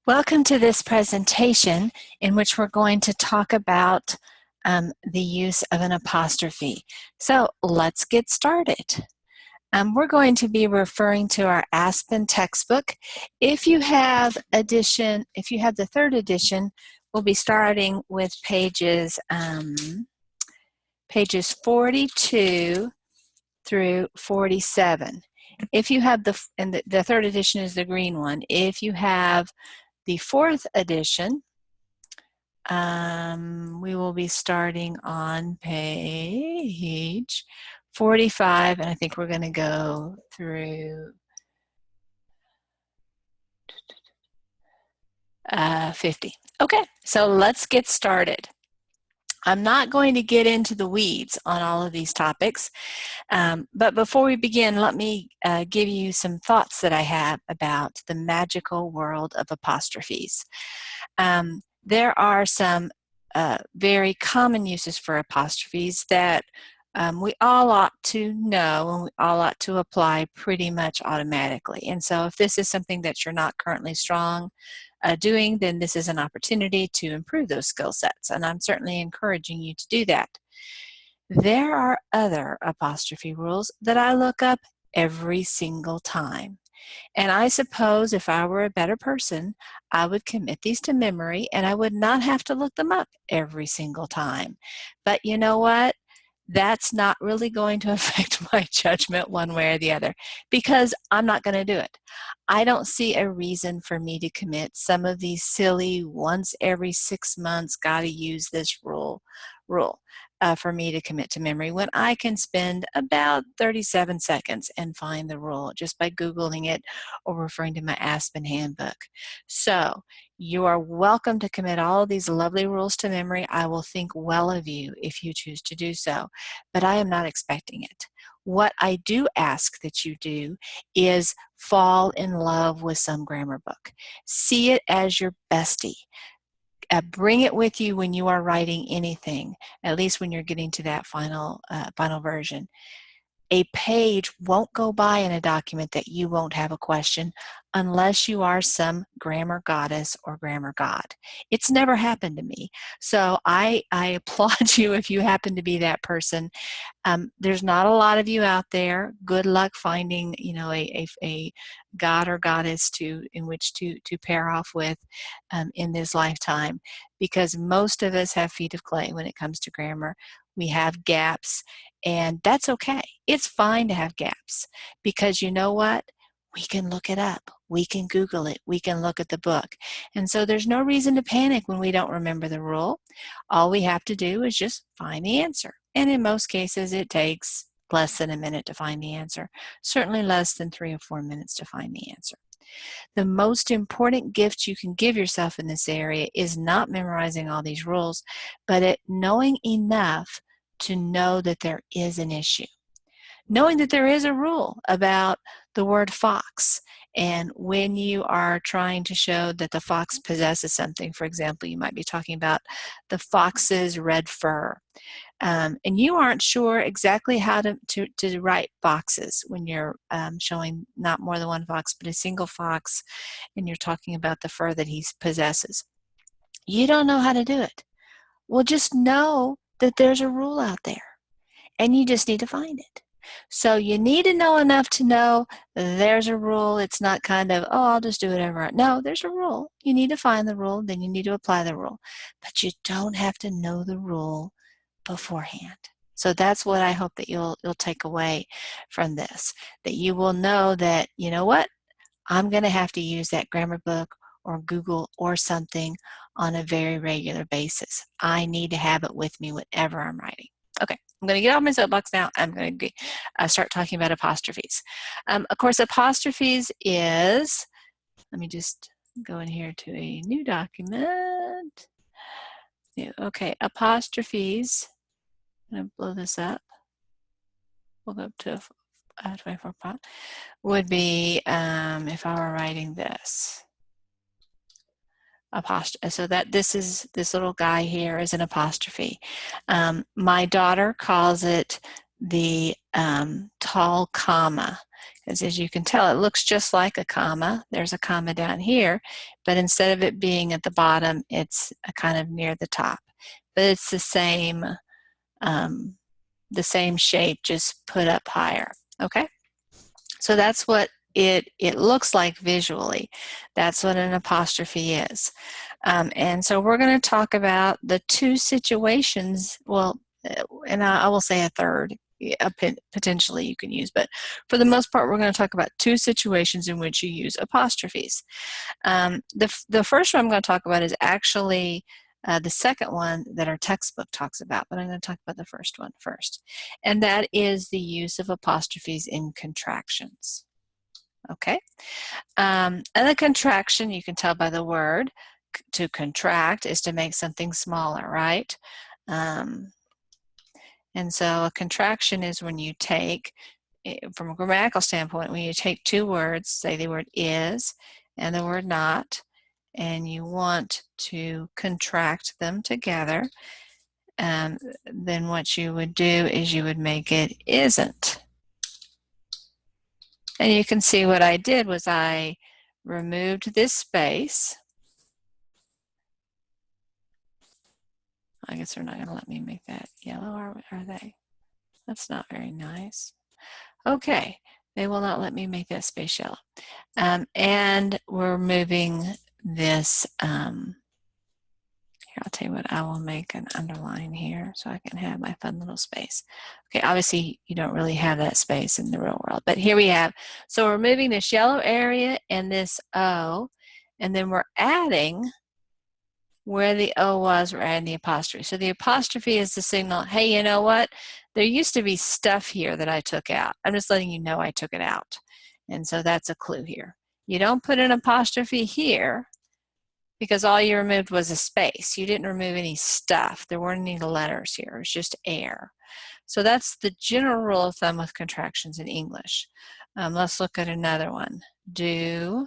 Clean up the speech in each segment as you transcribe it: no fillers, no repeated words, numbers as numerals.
Welcome to this presentation in which we're going to talk about the use of an apostrophe. So let's get started. We're going to be referring to our Aspen textbook. If you have the third edition, we'll be starting with pages 42 through 47. If you have the third edition is the green one. If you have the fourth edition, we will be starting on page 45, and I think we're going to go through 50. Okay, so let's get started. I'm not going to get into the weeds on all of these topics, but before we begin, let me give you some thoughts that I have about the magical world of apostrophes. There are some very common uses for apostrophes that we all ought to know and we all ought to apply pretty much automatically. And so if this is something that you're not currently strong doing, then this is an opportunity to improve those skill sets. And I'm certainly encouraging you to do that. There are other apostrophe rules that I look up every single time. And I suppose if I were a better person, I would commit these to memory and I would not have to look them up every single time. But you know what? That's not really going to affect my judgment one way or the other because I'm not going to do it. I don't see a reason for me to commit some of these silly once every 6 months gotta use this rule for me to commit to memory when I can spend about 37 seconds and find the rule just by Googling it or referring to my Aspen handbook. So you are welcome to commit all of these lovely rules to memory. I will think well of you if you choose to do so, but I am not expecting it. What I do ask that you do is fall in love with some grammar book. See it as your bestie. Bring it with you when you are writing anything, at least when you're getting to that final version. A page won't go by in a document that you won't have a question unless you are some grammar goddess or grammar god. It's never happened to me. So I applaud you if you happen to be that person. There's not a lot of you out there. Good luck finding, a god or goddess in which to pair off with in this lifetime, because most of us have feet of clay when it comes to grammar. We have gaps, and that's okay. It's fine to have gaps because you know what? We can look it up. We can Google it. We can look at the book. And so there's no reason to panic when we don't remember the rule. All we have to do is just find the answer. And in most cases, it takes less than a minute to find the answer. Certainly less than 3 or 4 minutes to find the answer. The most important gift you can give yourself in this area is not memorizing all these rules, but knowing enough to know that there is an issue. Knowing that there is a rule about the word fox, and when you are trying to show that the fox possesses something, for example, you might be talking about the fox's red fur, and you aren't sure exactly how to write foxes when you're showing not more than one fox, but a single fox, and you're talking about the fur that he possesses. You don't know how to do it. Well, just know that there's a rule out there, and you just need to find it. So you need to know enough to know there's a rule. It's not kind of, oh, I'll just do whatever. No, there's a rule. You need to find the rule, then you need to apply the rule. But you don't have to know the rule beforehand. So that's what I hope that you'll take away from this, that you will know that, you know what, I'm going to have to use that grammar book or Google or something on a very regular basis. I need to have it with me whenever I'm writing. Okay, I'm going to get off my soapbox now. I'm going to start talking about apostrophes. Of course, apostrophes is, let me just go in here to a new document. Okay, apostrophes, I'm going to blow this up. We'll go up to 24 font. Would be if I were writing this. Apostrophe. So that this little guy here is an apostrophe. My daughter calls it the tall comma. because as you can tell, it looks just like a comma. There's a comma down here, but instead of it being at the bottom, it's kind of near the top. But it's the same shape, just put up higher. Okay, so that's what it looks like visually. That's what an apostrophe is. And so we're going to talk about the two situations, well, and I will say a third potentially you can use, but for the most part we're going to talk about two situations in which you use apostrophes. The first one I'm going to talk about is actually the second one that our textbook talks about, but I'm going to talk about the first one first, and that is the use of apostrophes in contractions. Okay, and the contraction, you can tell by the word, to contract is to make something smaller, right? And so a contraction is when you take, from a grammatical standpoint, when you take two words, say the word is and the word not, and you want to contract them together, then what you would do is you would make it isn't. And you can see what I did was I removed this space. I guess they're not going to let me make that yellow, are they? That's not very nice. Okay, they will not let me make that space yellow. And we're moving this, here, I'll tell you what, I will make an underline here so I can have my fun little space. Okay, obviously you don't really have that space in the real world, but here we have, so we're moving this yellow area and this O, and then we're adding where the O was, we're adding the apostrophe. So the apostrophe is the signal, hey, you know what? There used to be stuff here that I took out. I'm just letting you know I took it out. And so that's a clue here. You don't put an apostrophe here because all you removed was a space. You didn't remove any stuff. There weren't any letters here. It was just air. So that's the general rule of thumb with contractions in English. Let's look at another one. Do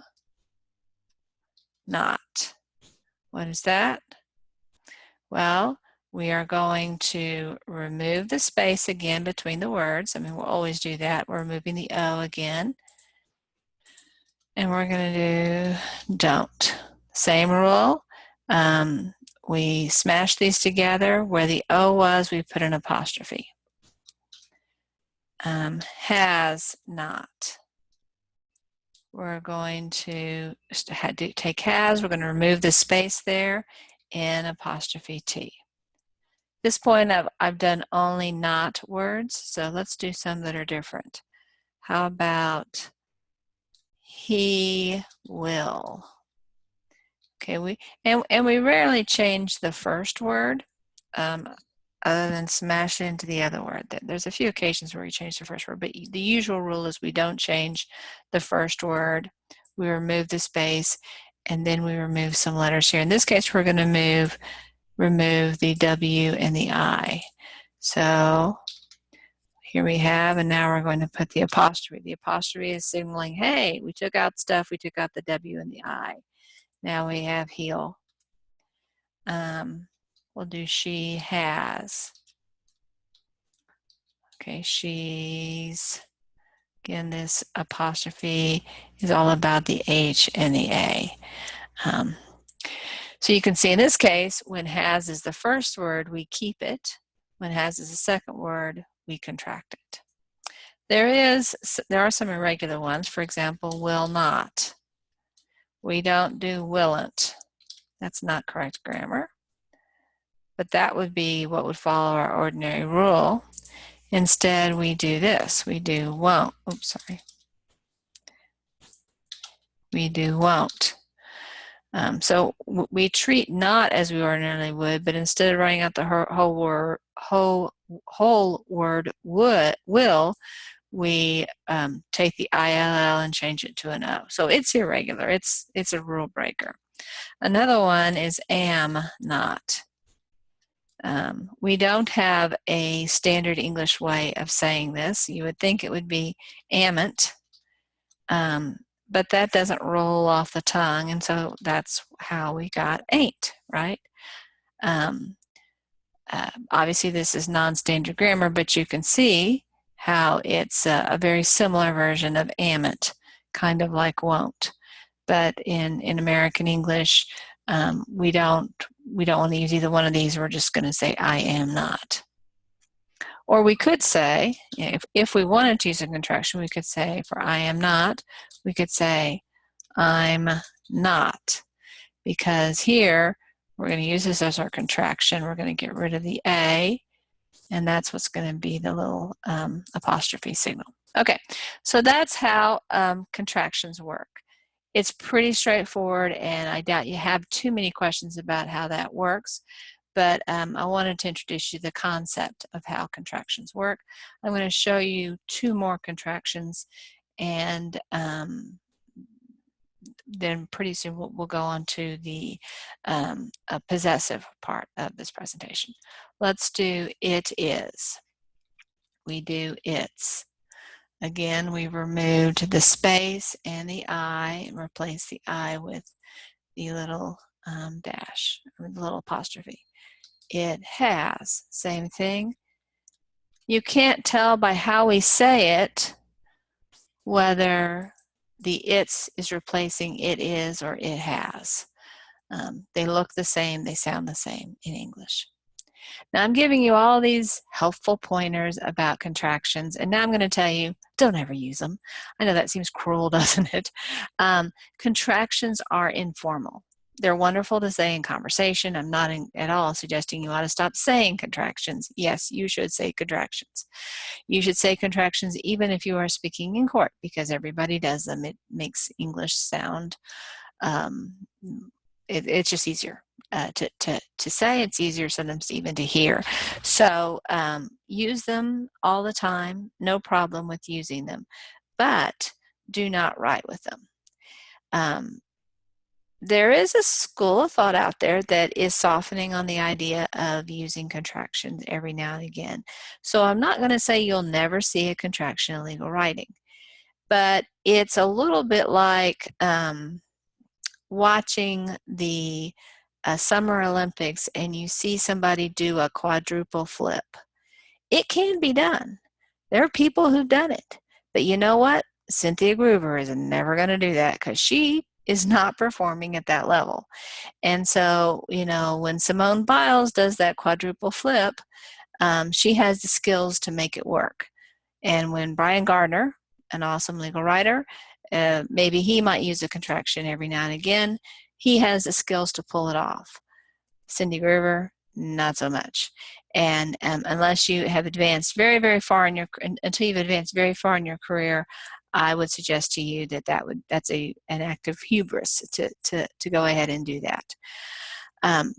not. What is that? Well, we are going to remove the space again between the words. I mean, we'll always do that. We're removing the O again. And we're going to do don't. Same rule. We smash these together. Where the O was, we put an apostrophe. Has not. We're going to take has. We're going to remove the space there and apostrophe T. At this point, I've done only not words, so let's do some that are different. How about he will? Okay, we rarely change the first word other than smash it into the other word. There's a few occasions where we change the first word, but the usual rule is we don't change the first word. We remove the space, and then we remove some letters here. In this case, we're going to remove the W and the I. So here we have, and now we're going to put the apostrophe. The apostrophe is signaling, hey, we took out stuff, we took out the W and the I. Now we have heal. We'll do she has. Okay, she's, again, this apostrophe is all about the H and the A. So you can see in this case, when has is the first word, we keep it. When has is the second word, we contract it. There are some irregular ones. For example, will not. We don't do willn't. That's not correct grammar. But that would be what would follow our ordinary rule. Instead, we do this. We do won't. Oops, sorry. We do won't. So we treat not as we ordinarily would, but instead of writing out the whole word will, we take the ILL and change it to an O. So it's irregular. It's a rule breaker. Another one is am not. We don't have a standard English way of saying this. You would think it would be amn't, but that doesn't roll off the tongue, and so that's how we got ain't, right? Obviously this is non-standard grammar, but you can see how it's a very similar version of amn't, kind of like won't. But in American English, we don't want to use either one of these. We're just going to say I am not. Or we could say, if we wanted to use a contraction, we could say for I am not, we could say I'm not. Because here, we're going to use this as our contraction. We're going to get rid of the A, and that's what's going to be the little apostrophe signal. Okay, so that's how contractions work. It's pretty straightforward, and I doubt you have too many questions about how that works, but I wanted to introduce you to the concept of how contractions work. I'm going to show you two more contractions, and then pretty soon we'll go on to the possessive part of this presentation. Let's do it is. We do its. Again, we removed the space and the I and replaced the I with the little dash, or the little apostrophe. It has, same thing. You can't tell by how we say it whether the its is replacing it is or it has. They look the same, they sound the same in English. Now I'm giving you all these helpful pointers about contractions, and now I'm going to tell you, don't ever use them. I know that seems cruel, doesn't it? Contractions are informal. They're wonderful to say in conversation. I'm not at all suggesting you ought to stop saying contractions. Yes, you should say contractions. You should say contractions even if you are speaking in court, because everybody does them. It makes English sound, it's just easier to say. It's easier sometimes even to hear. So use them all the time, no problem with using them, but do not write with them. There is a school of thought out there that is softening on the idea of using contractions every now and again. So I'm not going to say you'll never see a contraction in legal writing, but it's a little bit like watching the Summer Olympics and you see somebody do a quadruple flip. It can be done. There are people who've done it. But you know what? Cynthia Gruber is never going to do that because she is not performing at that level. And so, you know, when Simone Biles does that quadruple flip, she has the skills to make it work. And when Brian Gardner, an awesome legal writer, maybe he might use a contraction every now and again, he has the skills to pull it off. Cindy Gruber, not so much. And unless you have advanced very, very far in until you've advanced very far in your career, I would suggest to you that that's an act of hubris to go ahead and do that.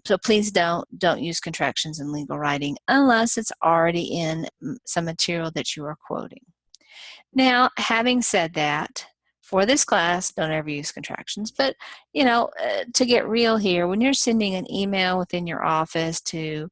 So please don't use contractions in legal writing unless it's already in some material that you are quoting. Now, having said that, for this class, don't ever use contractions. But, you know, to get real here, when you're sending an email within your office to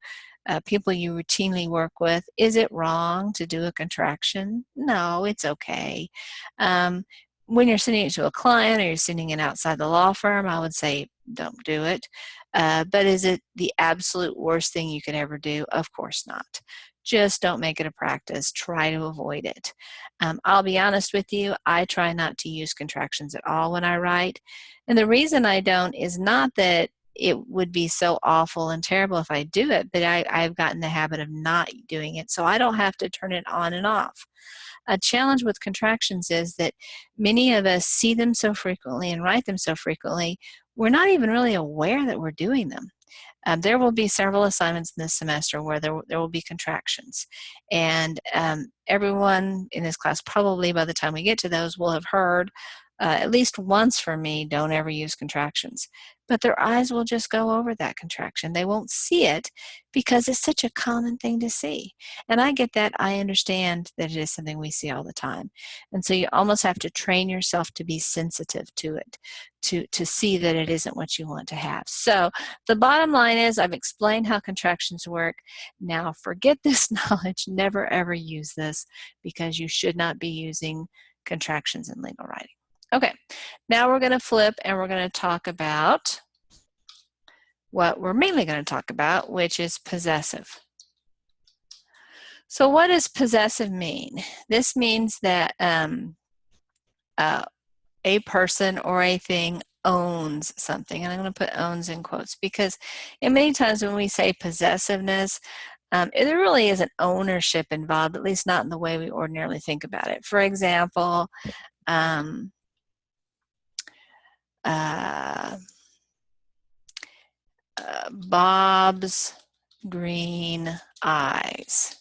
people you routinely work with, is it wrong to do a contraction? No, it's okay. When you're sending it to a client or you're sending it outside the law firm, I would say don't do it. But is it the absolute worst thing you could ever do? Of course not. Just don't make it a practice. Try to avoid it. I'll be honest with you, I try not to use contractions at all when I write. And the reason I don't is not that it would be so awful and terrible if I do it, but I've gotten the habit of not doing it, so I don't have to turn it on and off. A challenge with contractions is that many of us see them so frequently and write them so frequently, we're not even really aware that we're doing them. There will be several assignments in this semester where there will be contractions. And everyone in this class, probably by the time we get to those, will have heard at least once from me, don't ever use contractions. But their eyes will just go over that contraction. They won't see it because it's such a common thing to see. And I get that. I understand that it is something we see all the time. And so you almost have to train yourself to be sensitive to it, to see that it isn't what you want to have. So the bottom line is I've explained how contractions work. Now forget this knowledge. Never ever use this because you should not be using contractions in legal writing. Okay, now we're going to flip and we're going to talk about what we're mainly going to talk about, which is possessive. So what does possessive mean? This means that a person or a thing owns something. And I'm going to put owns in quotes because many times when we say possessiveness, there really isn't ownership involved, at least not in the way we ordinarily think about it. For example, Bob's green eyes.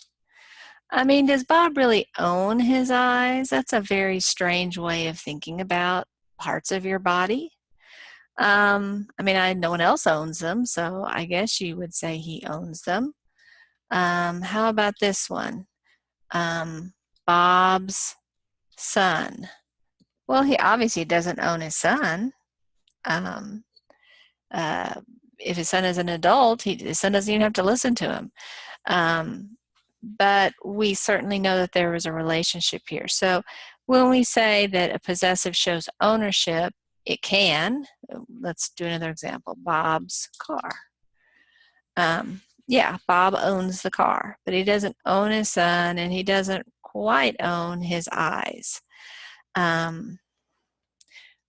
I mean, does Bob really own his eyes? That's a very strange way of thinking about parts of your body. I mean, no one else owns them, so I guess you would say he owns them. How about this one? Bob's son. Well, he obviously doesn't own his son. If his son is an adult, his son doesn't even have to listen to him. But we certainly know that there was a relationship here. So when we say that a possessive shows ownership, it can. Let's do another example. Bob's car. Yeah, Bob owns the car, but he doesn't own his son, and he doesn't quite own his eyes.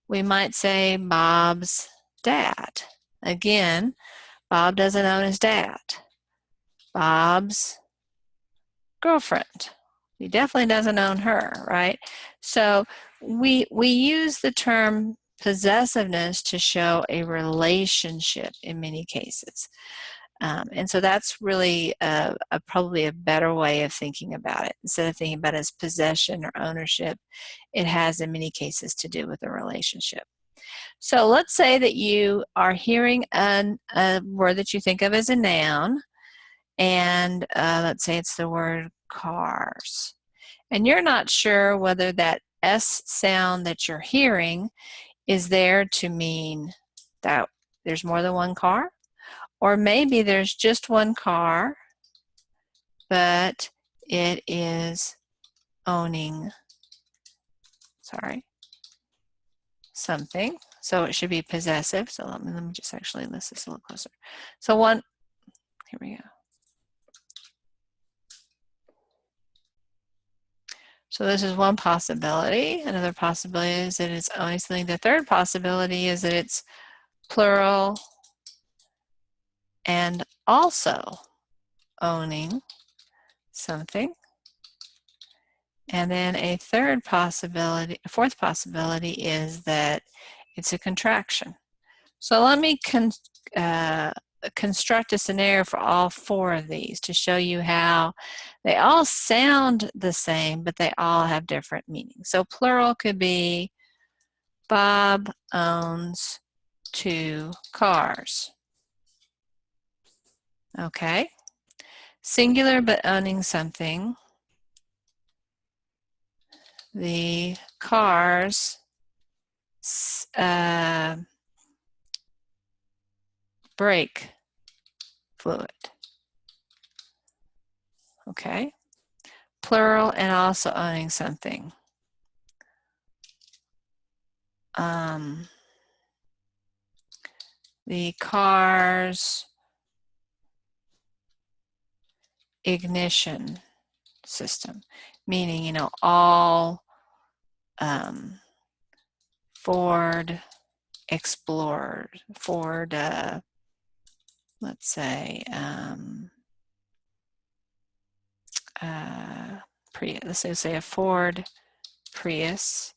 We might say Bob's dad. Again, Bob doesn't own his dad. Bob's girlfriend. He definitely doesn't own her, right? So we use the term possessiveness to show a relationship in many cases. And so that's really probably a better way of thinking about it. Instead of thinking about it as possession or ownership, it has in many cases to do with a relationship. So let's say that you are hearing a word that you think of as a noun, and let's say it's the word cars. And you're not sure whether that S sound that you're hearing is there to mean that there's more than one car, or maybe there's just one car, but it is owning, something. So it should be possessive. So let me just actually list this a little closer. So here we go. So this is one possibility. Another possibility is that it's owning something. The third possibility is that it's plural and also owning something. And then a fourth possibility is that it's a contraction. So let me construct a scenario for all four of these to show you how they all sound the same, but they all have different meanings. So plural could be Bob owns 2 cars. Okay. Singular but owning something. The cars brake fluid. Okay. Plural and also owning something. The car's ignition system, meaning, all Ford Explorer, Ford, let's say, Prius. Let's say a Ford Prius.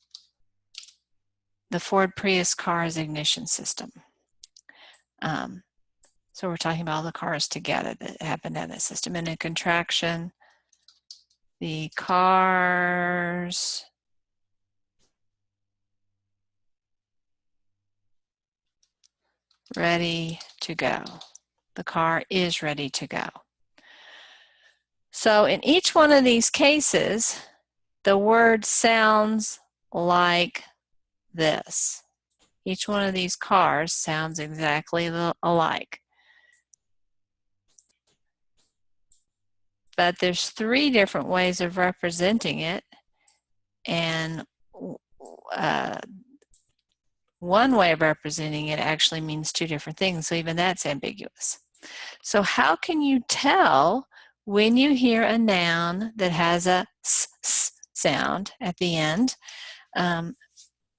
The Ford Prius car's ignition system. So we're talking about all the cars together that happen to have that system. In a contraction, the cars ready to go. The car is ready to go. So in each one of these cases, the word sounds like this. Each one of these cars sounds exactly alike. But there's 3 different ways of representing it, and one way of representing it actually means 2 different things, so even that's ambiguous. So how can you tell when you hear a noun that has a s sound at the end,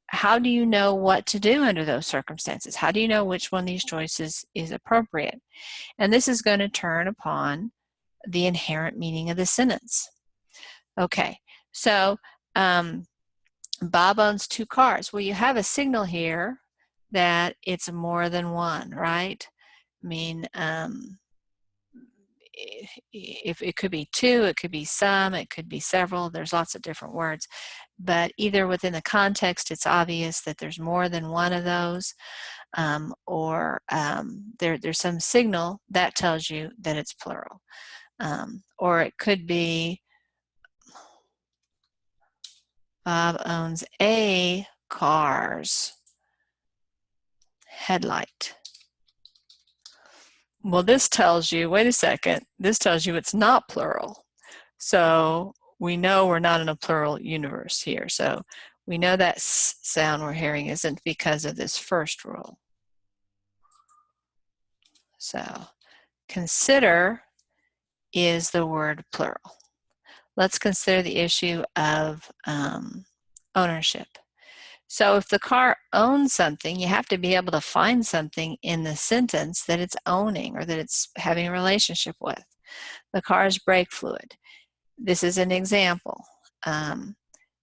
how do you know what to do under those circumstances? How do you know which one of these choices is appropriate? And this is going to turn upon the inherent meaning of the sentence. Okay, so Bob owns 2 cars. Well, you have a signal here that it's more than one, right? I mean, if it could be 2, it could be some, it could be several. There's lots of different words. But either within the context, it's obvious that there's more than one of those, or there's some signal that tells you that it's plural. Or it could be Bob owns a car's headlight. Well, this tells you, wait a second, this tells you it's not plural. So we know we're not in a plural universe here. So we know that s sound we're hearing isn't because of this first rule. So consider is the word plural. Let's consider the issue of ownership. So if the car owns something, you have to be able to find something in the sentence that it's owning or that it's having a relationship with. The car's brake fluid. This is an example.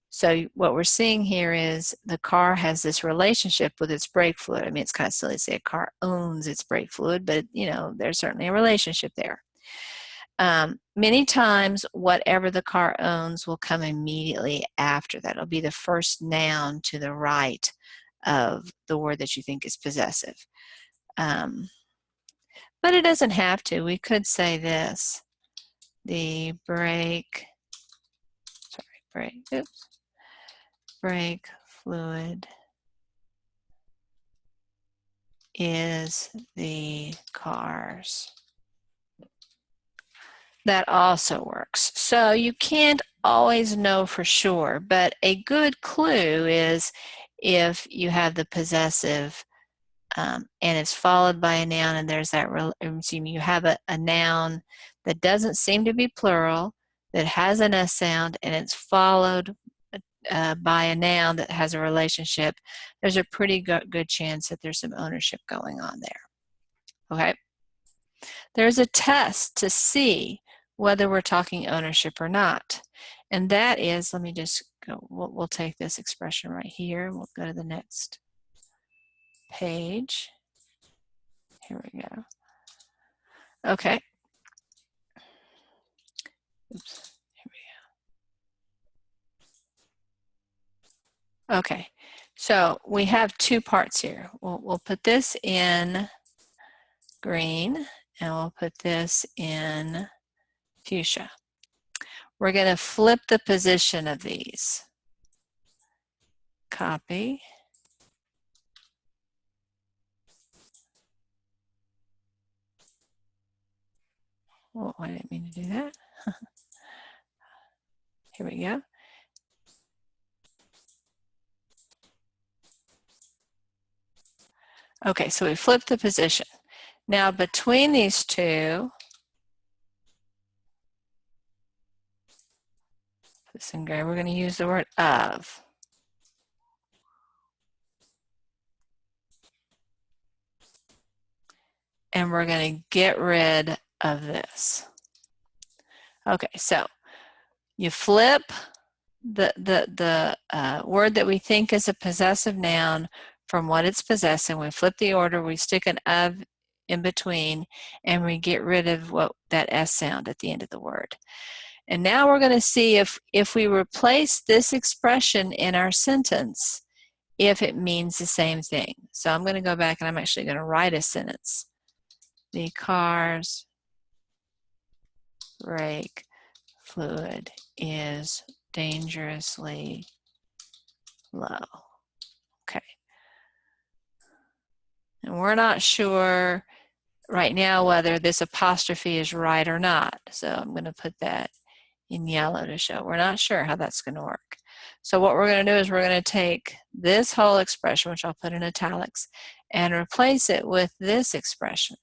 So what we're seeing here is the car has this relationship with its brake fluid. I mean, it's kind of silly to say a car owns its brake fluid, but you know, there's certainly a relationship there. Many times, whatever the car owns will come immediately after that. It'll be the first noun to the right of the word that you think is possessive. But it doesn't have to. We could say this. The brake fluid is the car's. That also works. So you can't always know for sure, but a good clue is if you have the possessive and it's followed by a noun and there's that, you have a noun that doesn't seem to be plural, that has an S sound, and it's followed by a noun that has a relationship, there's a pretty good chance that there's some ownership going on there. Okay? There's a test to see whether we're talking ownership or not. And that is, let me just go, we'll take this expression right here. We'll go to the next page. Here we go. Okay. Oops. Here we go. Okay. So we have 2 parts here. We'll put this in green and we'll put this in fuchsia. We're going to flip the position of these. Copy. Oh, I didn't mean to do that. Here we go. Okay, so we flipped the position. Now between these two, this in gray, we're going to use the word of. And we're going to get rid of this. Okay, so you flip the word that we think is a possessive noun from what it's possessing. We flip the order, we stick an of in between, and we get rid of that S sound at the end of the word. And now we're going to see if we replace this expression in our sentence, if it means the same thing. So I'm going to go back and I'm actually going to write a sentence. The car's brake fluid is dangerously low. Okay. And we're not sure right now whether this apostrophe is right or not. So I'm going to put that in yellow to show. We're not sure how that's going to work. So what we're going to do is we're going to take this whole expression, which I'll put in italics, and replace it with this expression,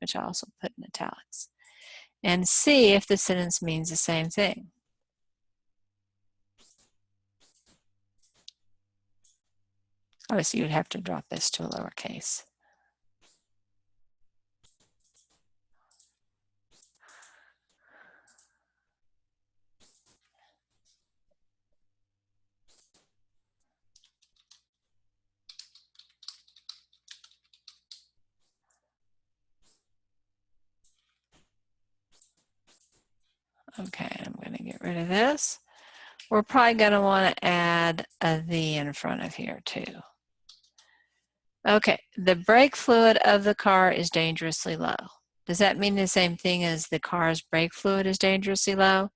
which I also put in italics. and see if the sentence means the same thing. Obviously, you'd have to drop this to a lowercase. Okay, I'm going to get rid of this. We're probably going to want to add a "the" in front of here too. Okay, the brake fluid of the car is dangerously low. Does that mean the same thing as the car's brake fluid is dangerously low?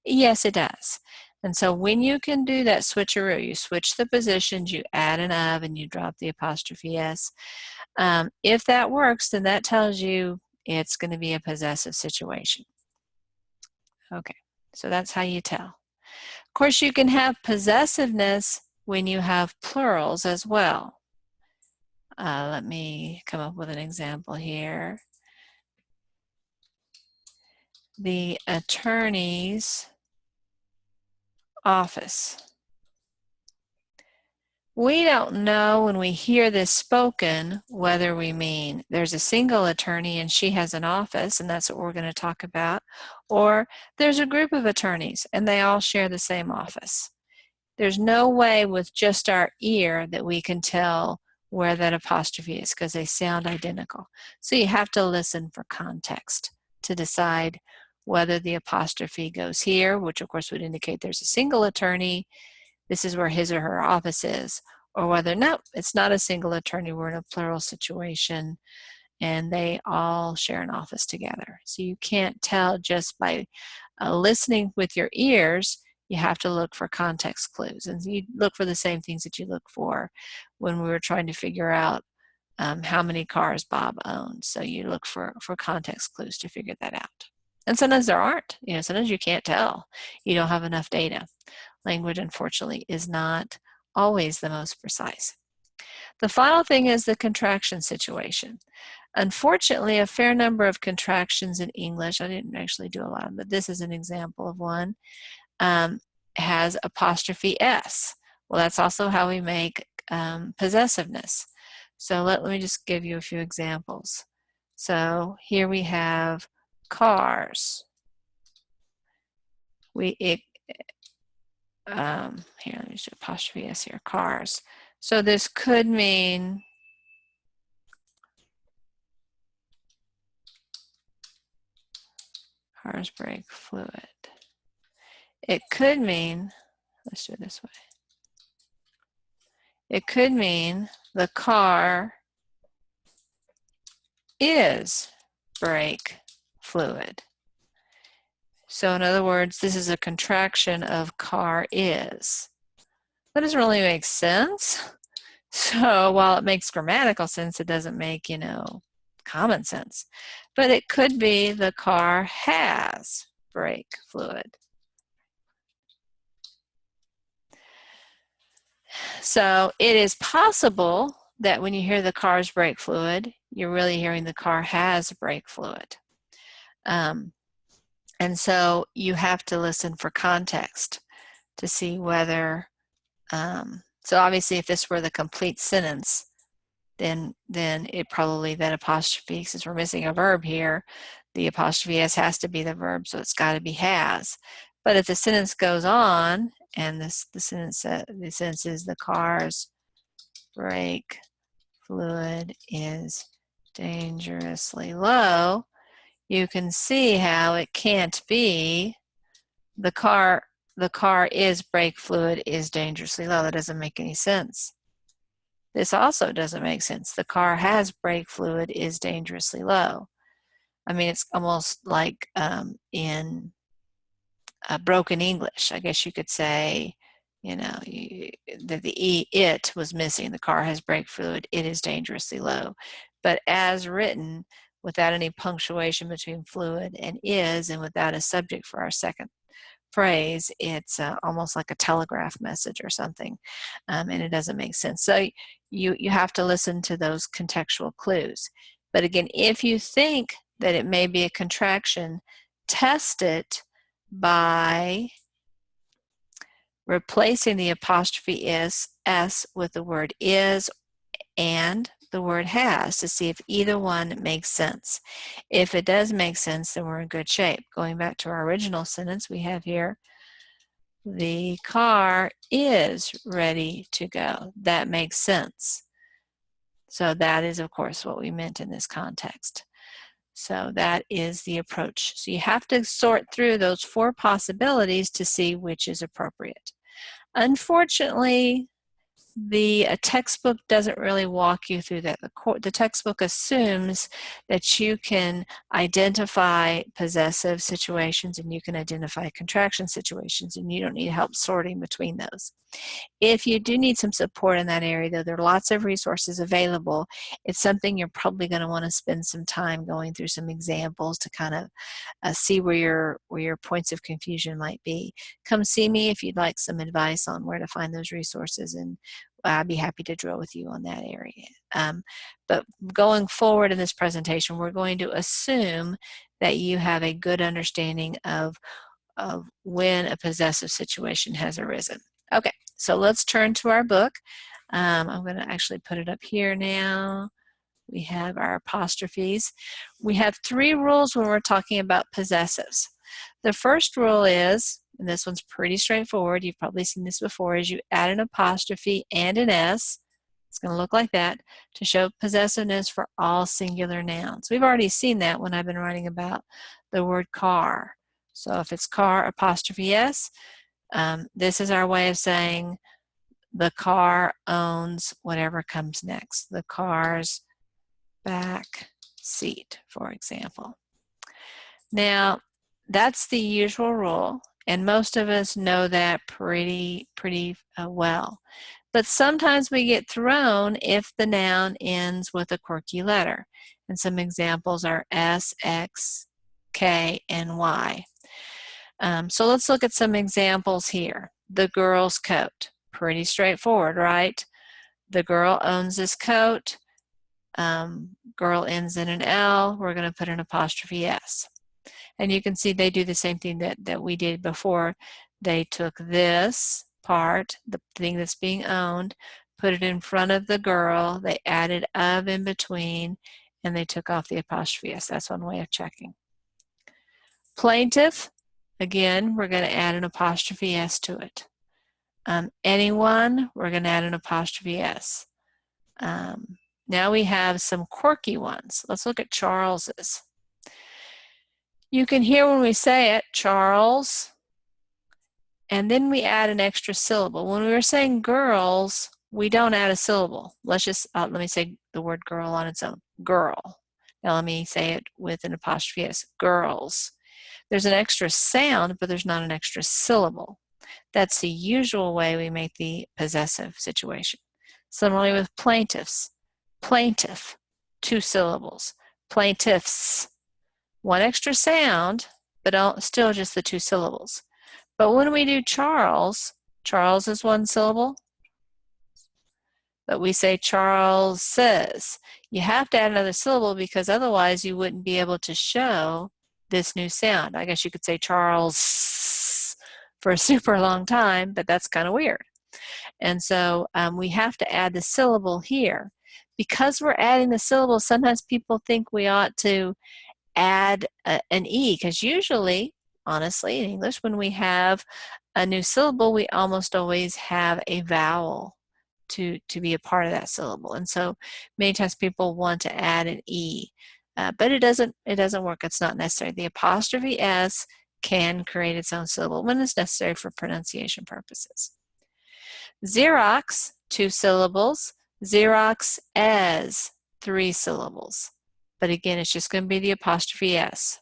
Yes, it does. And so when you can do that switcheroo, you switch the positions, you add an "of" and you drop the apostrophe "s." If that works, then that tells you it's going to be a possessive situation. Okay, so that's how you tell. Of course, you can have possessiveness when you have plurals as well. Let me come up with an example here. The attorney's office. We don't know when we hear this spoken whether we mean there's a single attorney and she has an office, and that's what we're going to talk about, or there's a group of attorneys and they all share the same office. There's no way with just our ear that we can tell where that apostrophe is because they sound identical. So you have to listen for context to decide whether the apostrophe goes here, which of course would indicate there's a single attorney, this is where his or her office is, or whether, no, it's not a single attorney, we're in a plural situation and they all share an office together. So you can't tell just by listening with your ears. You have to look for context clues, and you look for the same things that you look for when we were trying to figure out how many cars Bob owned. So you look for context clues to figure that out. And sometimes there aren't. Sometimes you can't tell. You don't have enough data. Language, unfortunately, is not always the most precise. The final thing is the contraction situation. Unfortunately, a fair number of contractions in English, I didn't actually do a lot, but this is an example of one, has apostrophe S. Well, that's also how we make possessiveness. So let me just give you a few examples. So here we have cars. Here, let me just do apostrophe S here, cars. So this could mean cars brake fluid. It could mean, let's do it this way. It could mean the car is brake fluid. So in other words, this is a contraction of car is. That doesn't really make sense. So while it makes grammatical sense, it doesn't make, common sense. But it could be the car has brake fluid. So it is possible that when you hear the car's brake fluid, you're really hearing the car has brake fluid. And so you have to listen for context to see whether, so obviously if this were the complete sentence, then it probably, that apostrophe, since we're missing a verb here, the apostrophe S has to be the verb, so it's got to be has. But if the sentence goes on, and the sentence is the car's brake fluid is dangerously low, you can see how it can't be the car is brake fluid is dangerously low. That doesn't make any sense. This also doesn't make sense. The car has brake fluid is dangerously low. I mean, it's almost like in broken English. I guess you could say, that it was missing. The car has brake fluid. It is dangerously low. But as written, without any punctuation between fluid and is, and without a subject for our second phrase, it's almost like a telegraph message or something, and it doesn't make sense. So you have to listen to those contextual clues. But again, if you think that it may be a contraction, test it by replacing the apostrophe s with the word is and the word has to see if either one makes sense. If it does make sense, then we're in good shape. Going back to our original sentence we have here, the car is ready to go. That makes sense. So that is, of course, what we meant in this context. So that is the approach. So you have to sort through those 4 possibilities to see which is appropriate. Unfortunately, the textbook doesn't really walk you through that. The textbook assumes that you can identify possessive situations and you can identify contraction situations, and you don't need help sorting between those. If you do need some support in that area, though, there are lots of resources available. It's something you're probably going to want to spend some time going through some examples to kind of see where your points of confusion might be. Come see me if you'd like some advice on where to find those resources, and I'd be happy to drill with you on that area. But going forward in this presentation, we're going to assume that you have a good understanding of when a possessive situation has arisen. Okay, so let's turn to our book. I'm going to actually put it up here now. We have our apostrophes. We have 3 rules when we're talking about possessives. The first rule is, and this one's pretty straightforward, you've probably seen this before, is you add an apostrophe and an S. It's going to look like that to show possessiveness for all singular nouns. We've already seen that when I've been writing about the word car. So if it's car apostrophe S, this is our way of saying the car owns whatever comes next. The car's back seat, for example. Now, that's the usual rule, and most of us know that pretty well. But sometimes we get thrown if the noun ends with a quirky letter. And some examples are S, X, K, and Y. So let's look at some examples here. The girl's coat. Pretty straightforward, right? The girl owns this coat. Girl ends in an L. We're going to put an apostrophe S. And you can see they do the same thing that we did before. They took this part, the thing that's being owned, put it in front of the girl, they added of in between, and they took off the apostrophe S. That's one way of checking. Plaintiff, again, we're going to add an apostrophe S to it. Anyone, we're going to add an apostrophe S. Now we have some quirky ones. Let's look at Charles's. You can hear when we say it, Charles, and then we add an extra syllable. When we were saying girls, we don't add a syllable. Let's just, let me say the word girl on its own, girl. Now let me say it with an apostrophe S, girls. There's an extra sound, but there's not an extra syllable. That's the usual way we make the possessive situation. Similarly with plaintiffs. Plaintiff, 2 syllables. Plaintiffs, 1 extra sound, but still just the 2 syllables. But when we do Charles, Charles is 1 syllable, but we say Charles says. You have to add another syllable because otherwise you wouldn't be able to show this new sound. I guess you could say Charles for a super long time, but that's kind of weird. And so we have to add the syllable here. Because we're adding the syllable, sometimes people think we ought to add an E, because usually, honestly, in English, when we have a new syllable, we almost always have a vowel to be a part of that syllable. And so many times people want to add an E, but it doesn't work. It's not necessary. The apostrophe S can create its own syllable when it's necessary for pronunciation purposes. Xerox, 2 syllables. Xerox as, 3 syllables. But again, it's just going to be the apostrophe S.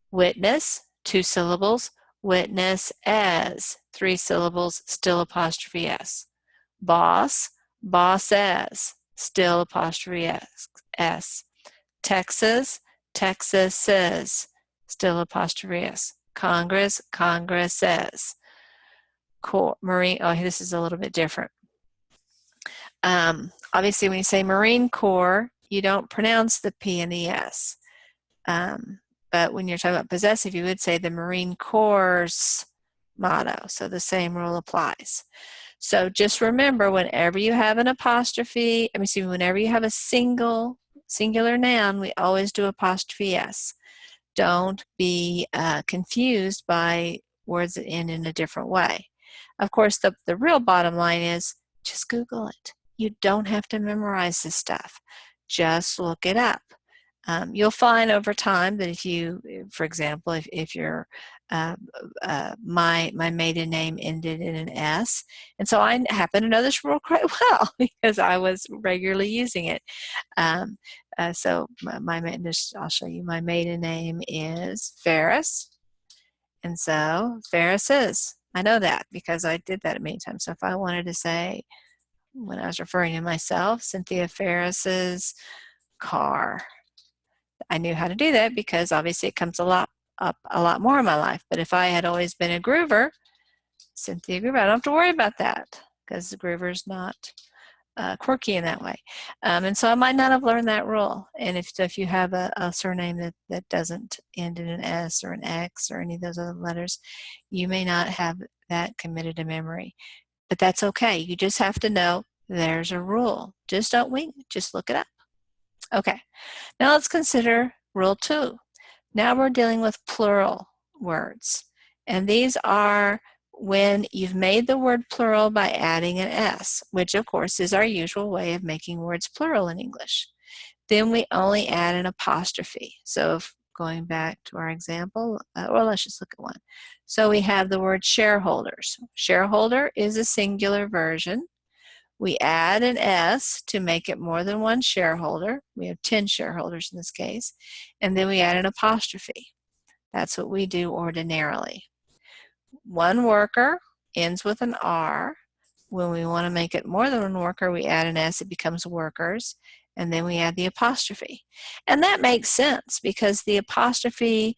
Witness, 2 syllables. Witness as, 3 syllables, still apostrophe S. Boss, boss as, still apostrophe S. Texas, Texas says, still apostrophe S. Congress, Congress says. Marine, oh, this is a little bit different. Obviously, when you say Marine Corps, you don't pronounce the P and the S. but when you're talking about possessive, you would say the Marine Corps' motto. So the same rule applies. So just remember, whenever you have an apostrophe, whenever you have a singular noun, we always do apostrophe S. Don't be confused by words that end in a different way. Of course, the real bottom line is just Google it. You don't have to memorize this stuff. Just look it up. You'll find over time that if you, for example, if you're my maiden name ended in an S, and so I happen to know this rule quite well because I was regularly using it. So I'll show you. My maiden name is Ferris, and so Ferris is. I know that because I did that many times. So if I wanted to say, when I was referring to myself, Cynthia Ferris's car, I knew how to do that because obviously it comes up a lot more in my life. But if I had always been a Groover, Cynthia Groover, I don't have to worry about that because the Groover's not quirky in that way. And so I might not have learned that rule. And if you have a surname that doesn't end in an S or an X or any of those other letters, you may not have that committed to memory. But that's okay. You just have to know there's a rule. Just don't wing it. Just look it up. Okay. Now let's consider rule 2. Now we're dealing with plural words. And these are when you've made the word plural by adding an S, which of course is our usual way of making words plural in English. Then we only add an apostrophe. So if going back to our example, well, let's just look at one. So we have the word shareholders. Shareholder is a singular version. We add an S to make it more than one shareholder. We have 10 shareholders in this case. And then we add an apostrophe. That's what we do ordinarily. One worker ends with an R. When we want to make it more than one worker, we add an S, it becomes workers, and then we add the apostrophe. And that makes sense because the apostrophe,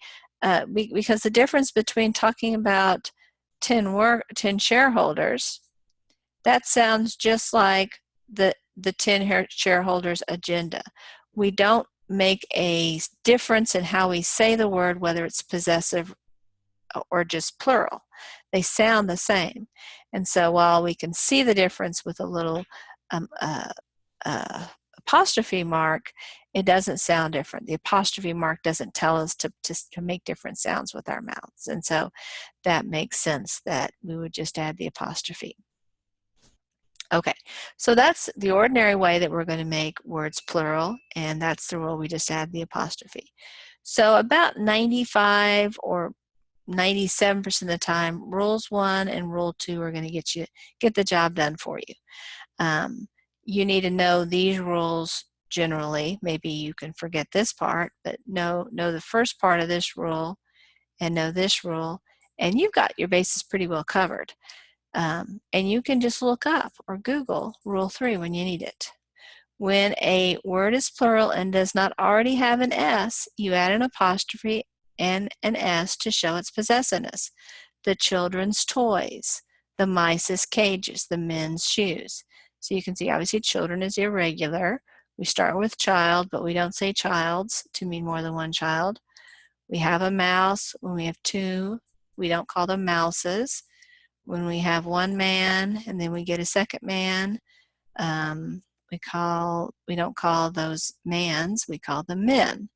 because the difference between talking about 10 shareholders, that sounds just like the 10 shareholders agenda. We don't make a difference in how we say the word, whether it's possessive or just plural. They sound the same. And so while we can see the difference with a little apostrophe mark, it doesn't sound different. The apostrophe mark doesn't tell us to make different sounds with our mouths. And so that makes sense that we would just add the apostrophe. Okay, so that's the ordinary way that we're going to make words plural, and that's the rule. We just add the apostrophe. So about 95 or 97% of the time, rules 1 and rule 2 are going to get the job done for you. You need to know these rules generally. Maybe you can forget this part, but know the first part of this rule and know this rule, and you've got your bases pretty well covered. And you can just look up or Google rule 3 when you need it. When a word is plural and does not already have an S, you add an apostrophe and an S to show its possessiveness. The children's toys, the mice's cages, the men's shoes. So you can see obviously children is irregular. We start with child, but we don't say childs to mean more than one child. We have a mouse. When we have 2, we don't call them mouses. When we have one man and then we get a second man, we don't call those mans, we call them men.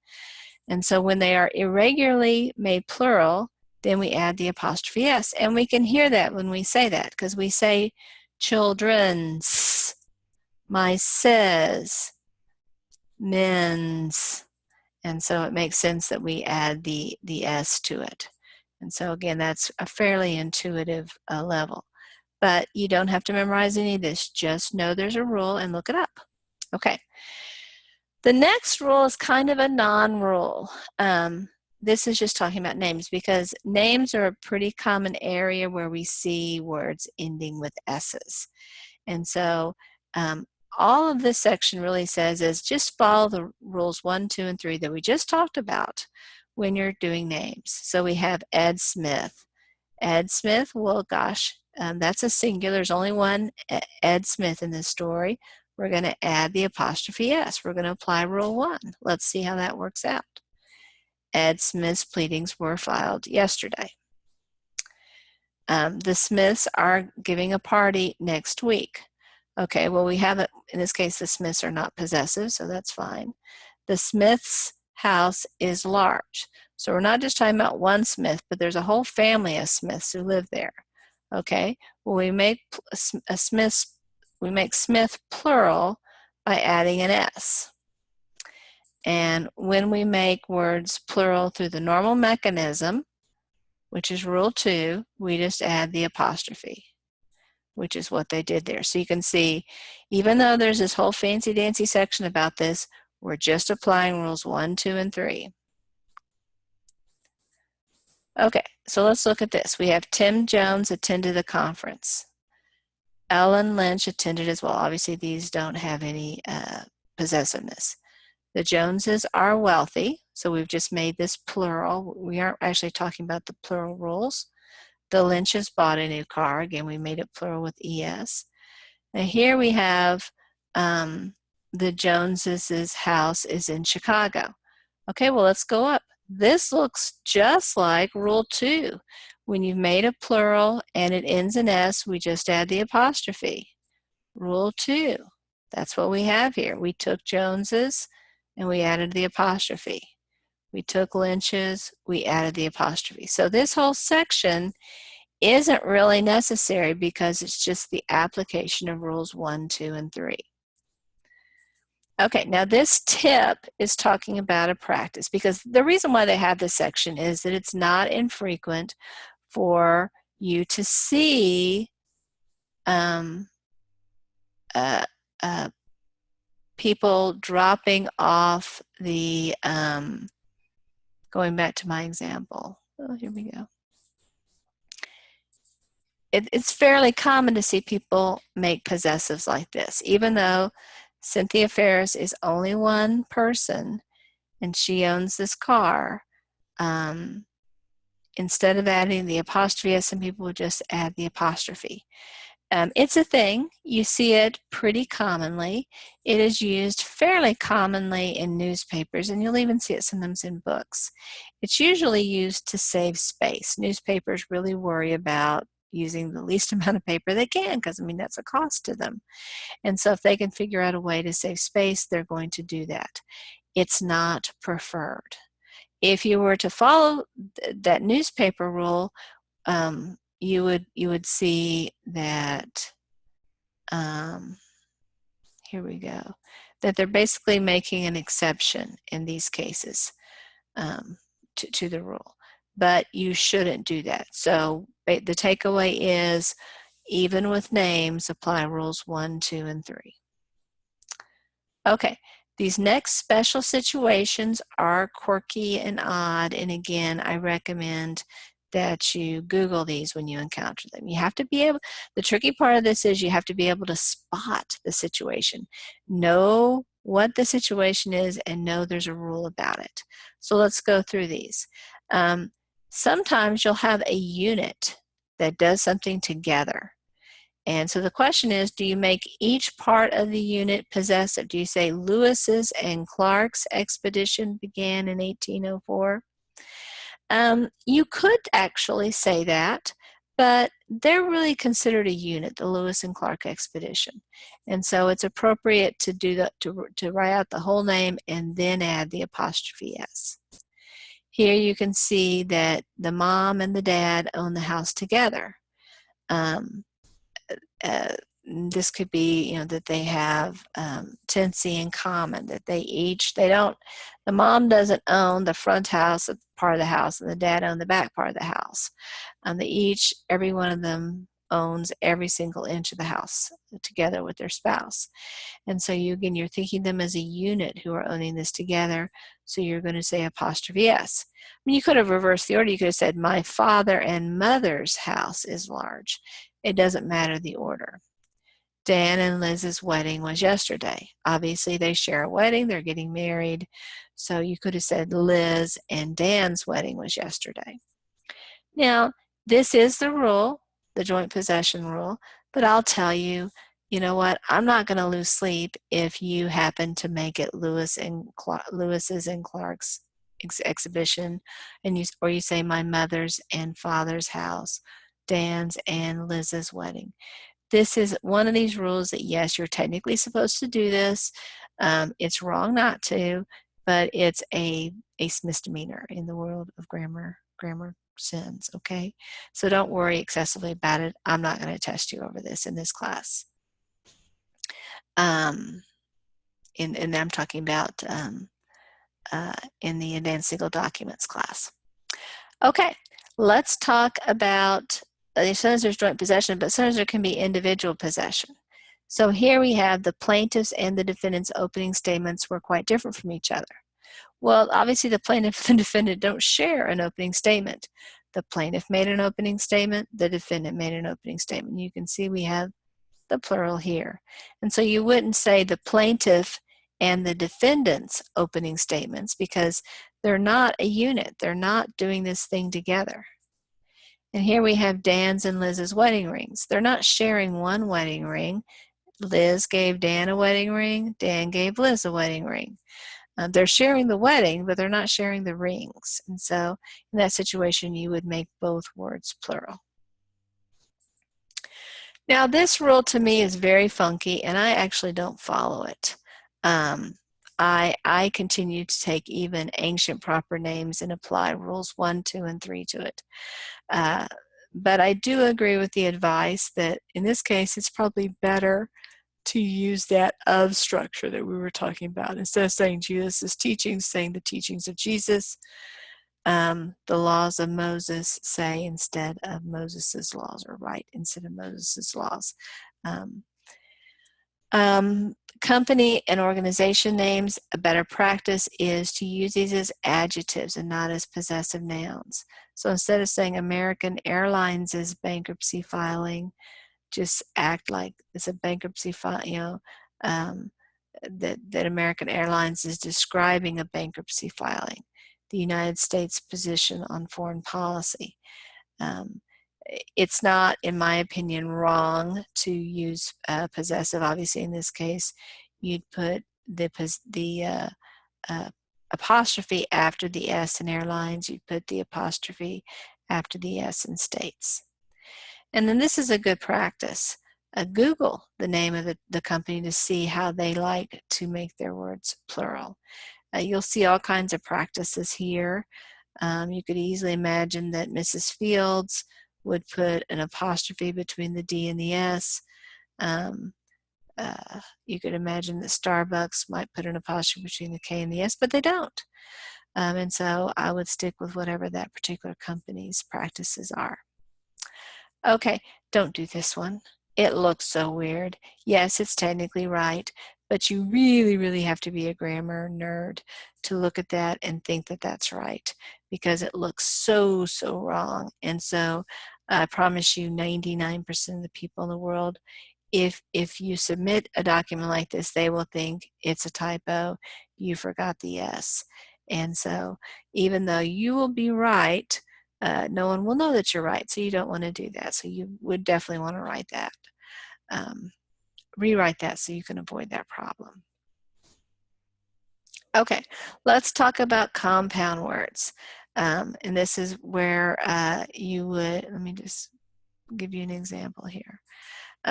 And so when they are irregularly made plural, then we add the apostrophe S. And we can hear that when we say that because we say children's, mice's, men's. And so it makes sense that we add the S to it. And so again, that's a fairly intuitive level. But you don't have to memorize any of this. Just know there's a rule and look it up. Okay. The next rule is kind of a non-rule. This is just talking about names because names are a pretty common area where we see words ending with S's. And so all of this section really says is just follow the rules 1, 2, and 3 that we just talked about when you're doing names. So we have Ed Smith. Ed Smith, well, gosh, that's a singular. There's only one Ed Smith in this story. We're going to add the apostrophe S. We're going to apply rule 1. Let's see how that works out. Ed Smith's pleadings were filed yesterday. The Smiths are giving a party next week. Okay, well, we haven't, in this case, the Smiths are not possessive, so that's fine. The Smith's house is large. So we're not just talking about one Smith, but there's a whole family of Smiths who live there. Okay, well, we make Smith plural by adding an S. And when we make words plural through the normal mechanism, which is rule 2, we just add the apostrophe, which is what they did there. So you can see, even though there's this whole fancy-dancy section about this, we're just applying rules 1, 2, and 3. Okay, so let's look at this. We have Tim Jones attended the conference. Ellen Lynch attended as well. Obviously, these don't have any possessiveness. The Joneses are wealthy, so we've just made this plural. We aren't actually talking about the plural rules. The Lynches bought a new car. Again, we made it plural with ES. Now here we have the Joneses' house is in Chicago. Okay, well, let's go up. This looks just like rule 2. When you've made a plural and it ends in S, we just add the apostrophe. Rule 2. That's what we have here. We took Joneses and we added the apostrophe. We took Lynch's, we added the apostrophe. So this whole section isn't really necessary because it's just the application of rules 1, 2, and 3. Okay, now this tip is talking about a practice, because the reason why they have this section is that it's not infrequent for you to see people dropping off the, going back to my example. Oh, here we go. It's fairly common to see people make possessives like this, even though Cynthia Ferris is only one person and she owns this car. Instead of adding the apostrophe, some people would just add the apostrophe. It's a thing. You see it pretty commonly. It is used fairly commonly in newspapers, and you'll even see it sometimes in books. It's usually used to save space. Newspapers really worry about using the least amount of paper they can, because, I mean, that's a cost to them. And so if they can figure out a way to save space, they're going to do that. It's not preferred. If you were to follow that newspaper rule, you would see that, here we go, that they're basically making an exception in these cases to the rule. But you shouldn't do that. So the takeaway is, even with names, apply rules 1, 2, and 3. Okay, these next special situations are quirky and odd, and again, I recommend that you Google these when you encounter them. You have to be able, the tricky part of this is you have to be able to spot the situation, know what the situation is, and know there's a rule about it. So let's go through these. Sometimes you'll have a unit that does something together. And so the question is, do you make each part of the unit possessive? Do you say Lewis's and Clark's expedition began in 1804? You could actually say that, but they're really considered a unit, the Lewis and Clark expedition. And so it's appropriate to do that, to write out the whole name and then add the apostrophe S. Here you can see that the mom and the dad own the house together. This could be, you know, that they have tenancy in common, that the mom doesn't own the front house part of the house, and the dad own the back part of the house. Every one of them owns every single inch of the house together with their spouse. And so you're thinking them as a unit who are owning this together, so you're going to say apostrophe S. I mean, you could have reversed the order. You could have said, my father and mother's house is large. It doesn't matter the order. Dan and Liz's wedding was yesterday. Obviously, they share a wedding. They're getting married. So you could have said Liz and Dan's wedding was yesterday. Now, this is the rule, the joint possession rule, but I'll tell you, you know what? I'm not going to lose sleep if you happen to make it Lewis's and Clark's exhibition, and or you say my mother's and father's house, Dan's and Liz's wedding. This is one of these rules that, yes, you're technically supposed to do this. It's wrong not to, but it's a misdemeanor in the world of grammar sins, okay? So don't worry excessively about it. I'm not going to test you over this in this class. And I'm talking about in the Advanced Legal Documents class. Okay, let's talk about, sometimes there's joint possession, but sometimes there can be individual possession. So here we have the plaintiff's and the defendant's opening statements were quite different from each other. Well, obviously the plaintiff and the defendant don't share an opening statement. The plaintiff made an opening statement, the defendant made an opening statement. You can see we have the plural here. And so you wouldn't say the plaintiff and the defendant's opening statements because they're not a unit. They're not doing this thing together. And here we have Dan's and Liz's wedding rings. They're not sharing one wedding ring. Liz gave Dan a wedding ring. Dan gave Liz a wedding ring. They're sharing the wedding, but they're not sharing the rings. And so in that situation, you would make both words plural. Now this rule to me is very funky, and I actually don't follow it. I continue to take even ancient proper names and apply rules 1, 2, and 3 to it. But I do agree with the advice that in this case, it's probably better to use that of structure that we were talking about. Instead of saying Jesus' teachings, saying the teachings of Jesus. The laws of Moses say instead of Moses's laws, or right instead of Moses's laws. Company and organization names, a better practice is to use these as adjectives and not as possessive nouns. So instead of saying American Airlines is bankruptcy filing, just act like it's a bankruptcy file, that American Airlines is describing a bankruptcy filing, the United States position on foreign policy. It's not, in my opinion, wrong to use possessive. Obviously, in this case, you'd put the apostrophe after the S in airlines. You'd put the apostrophe after the S in states. And then this is a good practice. Google the name of the company to see how they like to make their words plural. You'll see all kinds of practices here. You could easily imagine that Mrs. Fields would put an apostrophe between the D and the S. You could imagine that Starbucks might put an apostrophe between the K and the S, but they don't. And so I would stick with whatever that particular company's practices are. Okay, don't do this one. It looks so weird. Yes, it's technically right, but you really, really have to be a grammar nerd to look at that and think that that's right, because it looks so, so wrong. And so I promise you 99% of the people in the world, if you submit a document like this, they will think it's a typo, you forgot the S. And so even though you will be right, no one will know that you're right, so you don't want to do that. So you would definitely want to write that. Rewrite that so you can avoid that problem. Okay, let's talk about compound words. And this is where you would, let me just give you an example here.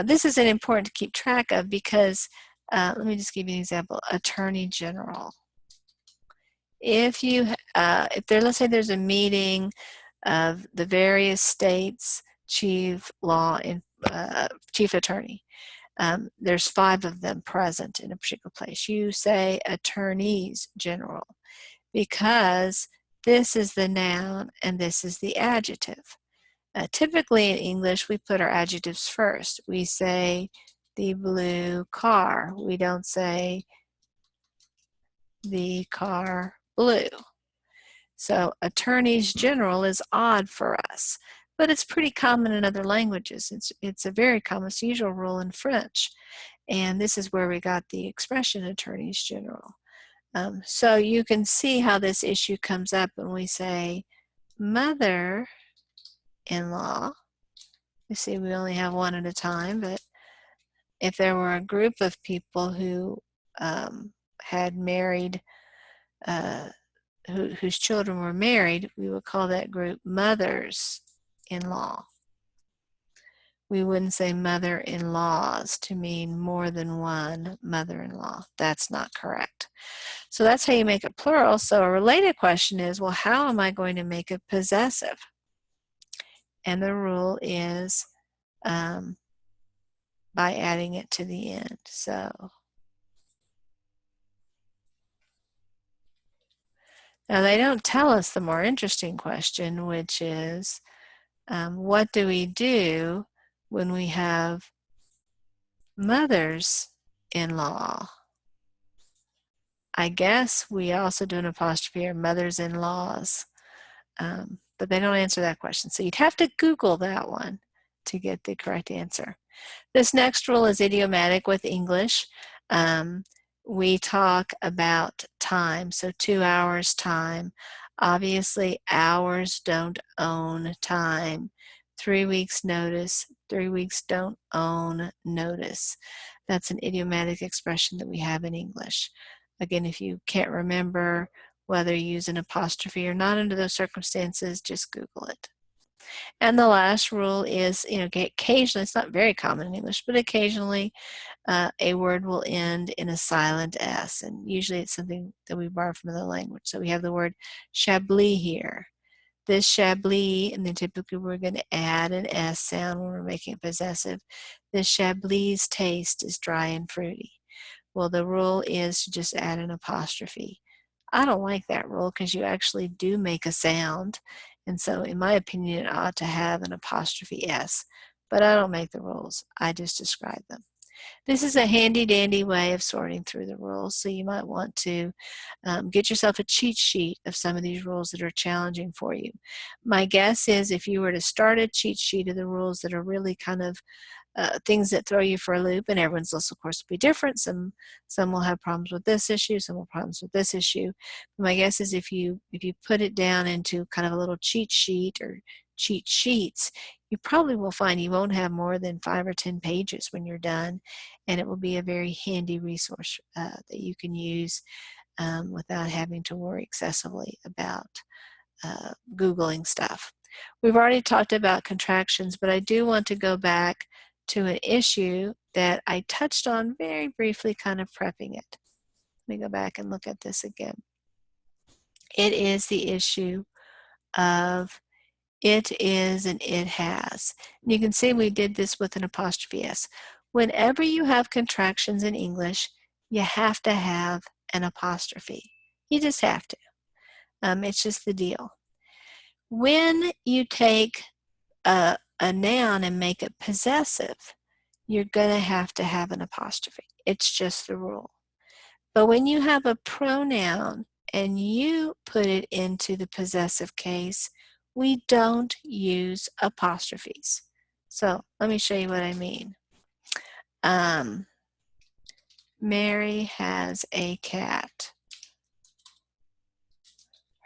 This is important to keep track of because, let me just give you an example, Attorney General. If let's say there's a meeting of the various states' chief attorney. There's 5 of them present in a particular place. You say attorneys general because this is the noun and this is the adjective. Typically in English, we put our adjectives first. We say the blue car. We don't say the car blue. So attorneys general is odd for us, but it's pretty common in other languages. It's a very common, it's a usual rule in French. And this is where we got the expression attorneys general. So you can see how this issue comes up when we say mother-in-law. You see we only have one at a time, but if there were a group of people who had married whose children were married, we would call that group mothers-in-law. We wouldn't say mother-in-laws to mean more than one mother-in-law. That's not correct. So that's how you make it plural. So a related question is, well, how am I going to make it possessive? And the rule is by adding it to the end. So now they don't tell us the more interesting question, which is, what do we do when we have mothers-in-law? I guess we also do an apostrophe or mothers-in-laws, but they don't answer that question. So you'd have to Google that one to get the correct answer. This next rule is idiomatic with English. We talk about time, so 2 hours time. Obviously, hours don't own time. 3 weeks notice, 3 weeks don't own notice. That's an idiomatic expression that we have in English. Again, if you can't remember whether you use an apostrophe or not under those circumstances, just Google it. And the last rule is, occasionally, it's not very common in English, but occasionally a word will end in a silent S, and usually it's something that we borrow from another language. So we have the word Chablis here. This Chablis, and then typically we're going to add an S sound when we're making it possessive. This Chablis taste is dry and fruity. Well, the rule is to just add an apostrophe. I don't like that rule because you actually do make a sound. And so in my opinion, it ought to have an apostrophe S. But I don't make the rules. I just describe them. This is a handy-dandy way of sorting through the rules. So you might want to get yourself a cheat sheet of some of these rules that are challenging for you. My guess is if you were to start a cheat sheet of the rules that are really kind of things that throw you for a loop, and everyone's list, of course, will be different. Some will have problems with this issue, some will have problems with this issue. But my guess is if you put it down into kind of a little cheat sheet or cheat sheets, you probably will find you won't have more than 5 or 10 pages when you're done, and it will be a very handy resource that you can use without having to worry excessively about Googling stuff. We've already talked about contractions, but I do want to go back to an issue that I touched on very briefly, kind of prepping it. Let me go back and look at this again. It is the issue of it is and it has. And you can see we did this with an apostrophe S. Whenever you have contractions in English, you have to have an apostrophe. You just have to. It's just the deal. When you take a noun and make it possessive, you're going to have an apostrophe. It's just the rule. But when you have a pronoun and you put it into the possessive case, we don't use apostrophes. So let me show you what I mean. Mary has a cat.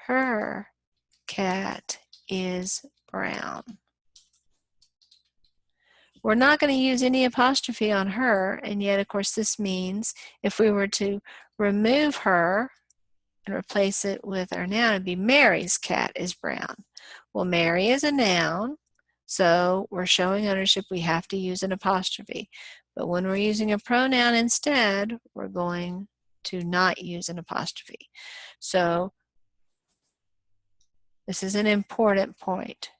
Her cat is brown. We're not going to use any apostrophe on her, and yet, of course, this means if we were to remove her and replace it with our noun, it'd be Mary's cat is brown. Well, Mary is a noun, so we're showing ownership. We have to use an apostrophe. But when we're using a pronoun instead, we're going to not use an apostrophe. So this is an important point.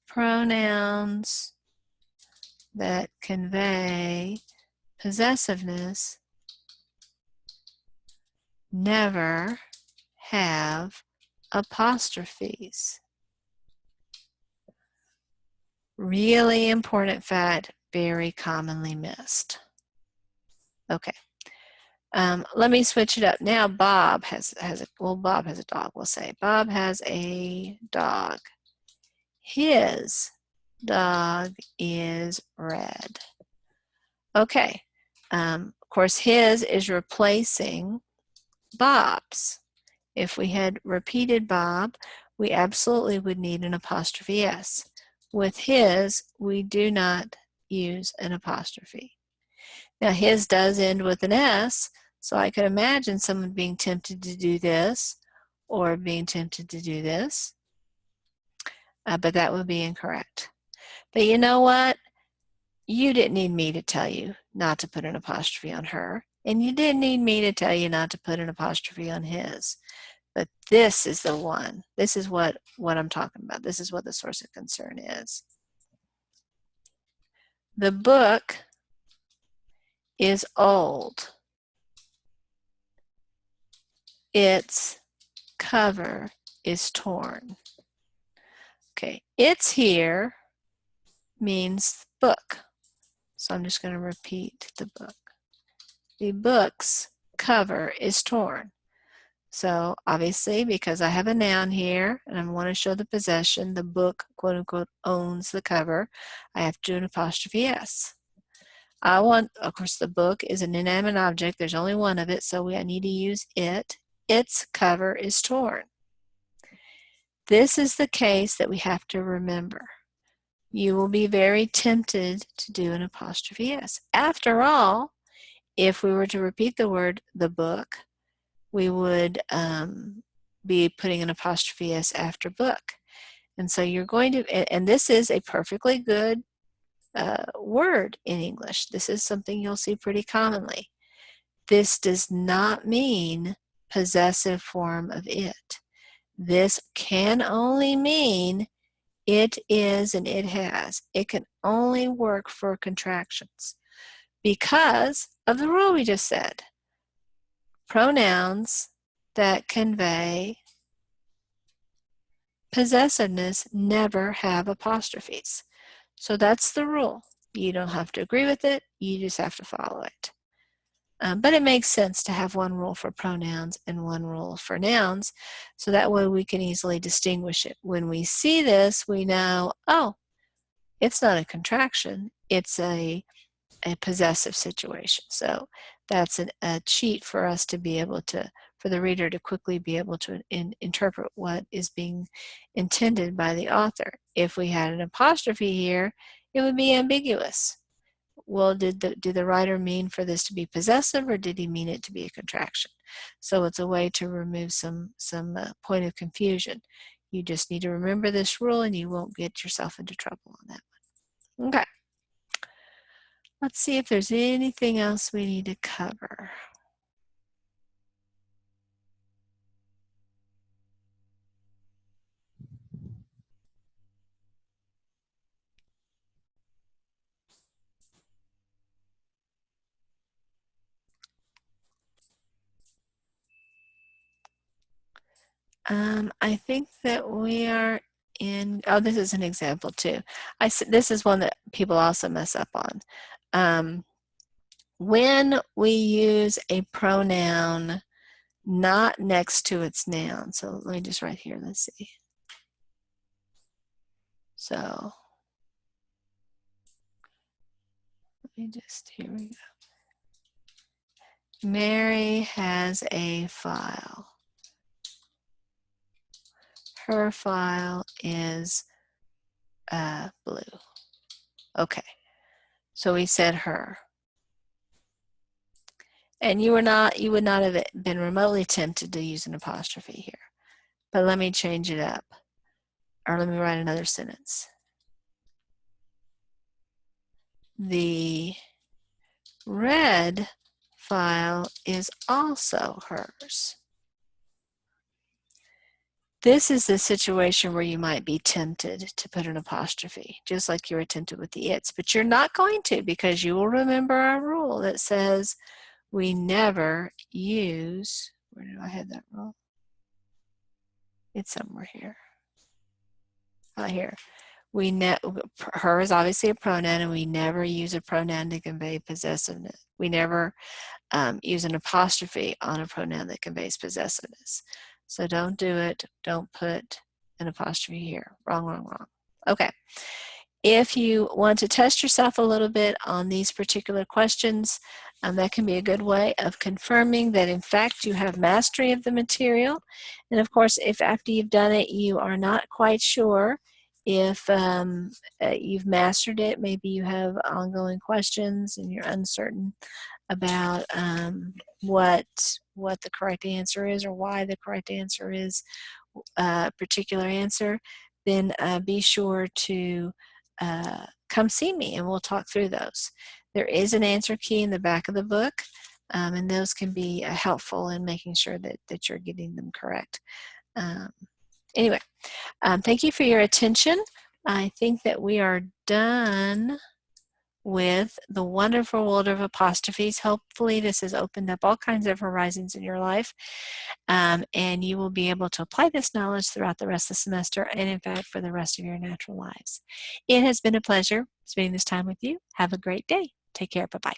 Pronouns that convey possessiveness never have apostrophes. Really important fact, very commonly missed. Okay. Let me switch it up. Now Bob has a dog, we'll say. Bob has a dog. His dog is red. Okay. Of course, his is replacing Bob's. If we had repeated Bob, we absolutely would need an apostrophe S. With his, we do not use an apostrophe. Now, his does end with an S, so I could imagine someone being tempted to do this. or being tempted to do this, but that would be incorrect. But you know what? You didn't need me to tell you not to put an apostrophe on her, and you didn't need me to tell you not to put an apostrophe on his. But this is the one. This is what I'm talking about. This is what the source of concern is. The book is old. Its cover is torn. Okay, it's here means book. So I'm just going to repeat the book. The book's cover is torn. So obviously, because I have a noun here and I want to show the possession, the book, quote unquote, owns the cover, I have to do an apostrophe S. Of course, the book is an inanimate object. There's only one of it, so I need to use it. Its cover is torn. This is the case that we have to remember. You will be very tempted to do an apostrophe S. After all, if we were to repeat the word the book, we would be putting an apostrophe S after book. And so you're going to, and this is a perfectly good word in English. This is something you'll see pretty commonly. This does not mean possessive form of it. This can only mean it is and it has. It can only work for contractions because of the rule we just said. Pronouns that convey possessiveness never have apostrophes. So that's the rule. You don't have to agree with it, you just have to follow it. But it makes sense to have one rule for pronouns and one rule for nouns, so that way we can easily distinguish it. When we see this, we know, oh, it's not a contraction, it's a possessive situation. So that's a cheat for us to be able to, for the reader to quickly be able to interpret what is being intended by the author. If we had an apostrophe here, it would be ambiguous. Well, did the writer mean for this to be possessive, or did he mean it to be a contraction? So it's a way to remove some point of confusion. You just need to remember this rule and you won't get yourself into trouble on that one. Okay. Let's see if there's anything else we need to cover. I think that we are in, oh, this is an example too. This is one that people also mess up on. When we use a pronoun not next to its noun, so let me just write here, let's see. So, let me just, here we go. Mary has a file. Her file is blue. Okay, so we said her. And you would not have been remotely tempted to use an apostrophe here. But let me change it up. Or let me write another sentence. The red file is also hers. This is the situation where you might be tempted to put an apostrophe, just like you were tempted with the its, but you're not going to, because you will remember our rule that says we never use, where did I have that rule? It's somewhere here. Here. Her is obviously a pronoun, and we never use a pronoun to convey possessiveness. We never use an apostrophe on a pronoun that conveys possessiveness. So don't do it. Don't put an apostrophe here. Wrong, wrong, wrong. Okay. If you want to test yourself a little bit on these particular questions, that can be a good way of confirming that in fact you have mastery of the material. And of course, if after you've done it you are not quite sure if you've mastered it, maybe you have ongoing questions and you're uncertain, about what the correct answer is or why the correct answer is a particular answer, then be sure to come see me and we'll talk through those. There is an answer key in the back of the book, and those can be helpful in making sure that you're getting them correct. Anyway, thank you for your attention. I think that we are done with the wonderful world of apostrophes. Hopefully this has opened up all kinds of horizons in your life, and you will be able to apply this knowledge throughout the rest of the semester and in fact for the rest of your natural lives. It has been a pleasure spending this time with you. Have a great day. Take care. Bye-bye.